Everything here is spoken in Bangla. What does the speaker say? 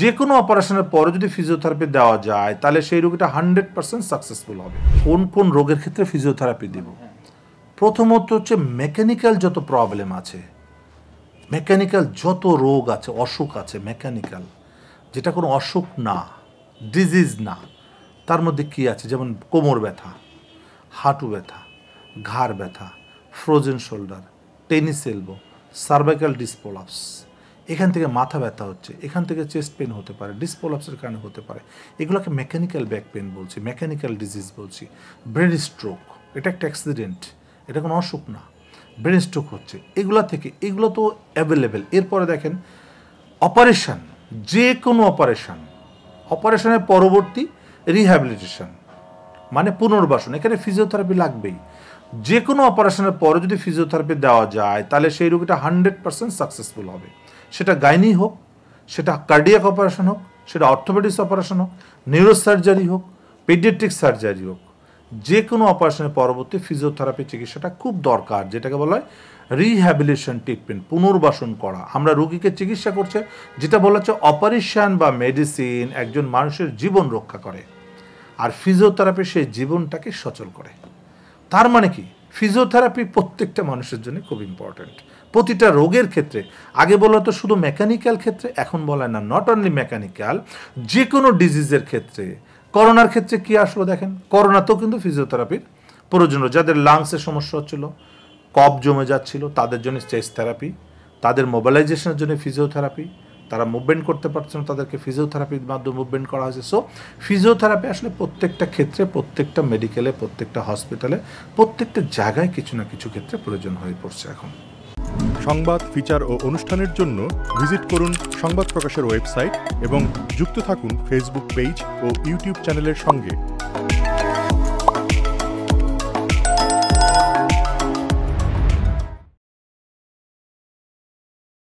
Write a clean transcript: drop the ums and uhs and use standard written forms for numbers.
যে কোনো অপারেশনের পরে যদি ফিজিওথেরাপি দেওয়া যায় তাহলে সেই রোগীটা 100% সাকসেসফুল হবে। কোন কোন রোগের ক্ষেত্রে ফিজিওথেরাপি দেব? প্রথমত হচ্ছে মেকানিক্যাল যত প্রবলেম আছে, মেকানিক্যাল যত রোগ আছে, অসুখ আছে মেকানিক্যাল, যেটা কোনো অসুখ না, ডিজিজ না, তার মধ্যে কি আছে? যেমন কোমর ব্যথা, হাঁটু ব্যথা, ঘাড় ব্যথা, frozen shoulder, tennis elbow, cervical disc prolapse, এখান থেকে মাথা ব্যথা হচ্ছে, এখান থেকে চেস্ট পেন হতে পারে, ডিসপ্রোলাপসের কারণে হতে পারে, এগুলোকে মেকানিক্যাল ব্যাক পেন বলছি, মেকানিক্যাল ডিজিজ বলছি। ব্রেন স্ট্রোক, এটা একটা অ্যাক্সিডেন্ট, এটা কোনো অসুখ না, ব্রেন স্ট্রোক হচ্ছে, এগুলো থেকে, এগুলো তো অ্যাভেলেবেল। এরপরে দেখেন অপারেশন, যে কোনো অপারেশন, অপারেশনের পরবর্তী রিহ্যাবিলিটেশন মানে পুনর্বাসন, এখানে ফিজিওথেরাপি লাগবেই। যে কোনো অপারেশনের পরে যদি ফিজিওথেরাপি দেওয়া যায় তাহলে সেই রোগীটা 100% সাকসেসফুল হবে। সেটা গাইনি হোক, সেটা কার্ডিয়াক অপারেশন হোক, সেটা অর্থোপেডিক্স অপারেশন হোক, নিউরোসার্জারি হোক, পেডিয়াট্রিক সার্জারি হোক, যে কোনো অপারেশনের পরবর্তী ফিজিওথেরাপি চিকিৎসাটা খুব দরকার, যেটাকে বলা হয় রিহ্যাবিলিটেশন ট্রিটমেন্ট, পুনর্বাসন করা। আমরা রোগীকে চিকিৎসা করছে, যেটা বলা হচ্ছে অপারেশন বা মেডিসিন একজন মানুষের জীবন রক্ষা করে, আর ফিজিওথেরাপি সেই জীবনটাকে সচল করে। তার মানে কি, ফিজিওথেরাপি প্রত্যেকটা মানুষের জন্য খুব ইম্পর্ট্যান্ট, প্রতিটা রোগের ক্ষেত্রে। আগে বলা হতো শুধু মেকানিক্যাল ক্ষেত্রে, এখন বলা না, নট অনলি মেকানিক্যাল, যে কোনো ডিজিজের ক্ষেত্রে। করোনার ক্ষেত্রে কি আসলো দেখেন, করোনাতেও কিন্তু ফিজিওথেরাপির প্রয়োজন, যাদের লাংসের সমস্যা হচ্ছিল, কফ জমে যাচ্ছিল, তাদের জন্য চেস্ট থেরাপি, তাদের মোবিলাইজেশনের জন্য ফিজিওথেরাপি, তারা মুভমেন্ট করতে পারছে না, তাদেরকে ফিজিওথেরাপির মাধ্যমে মুভমেন্ট করা হয়েছে। সো ফিজিওথেরাপি আসলে প্রত্যেকটা ক্ষেত্রে, প্রত্যেকটা মেডিকেলে, প্রত্যেকটা হসপিটালে, প্রত্যেকটা জায়গায় কিছু না কিছু ক্ষেত্রে প্রয়োজন হয়ে পড়ছে এখন। সংবাদ, ফিচার ও অনুষ্ঠানের জন্য ভিজিট করুন সংবাদ প্রকাশের ওয়েবসাইট এবং যুক্ত থাকুন ফেসবুক পেজ ও ইউটিউব চ্যানেলের সঙ্গে।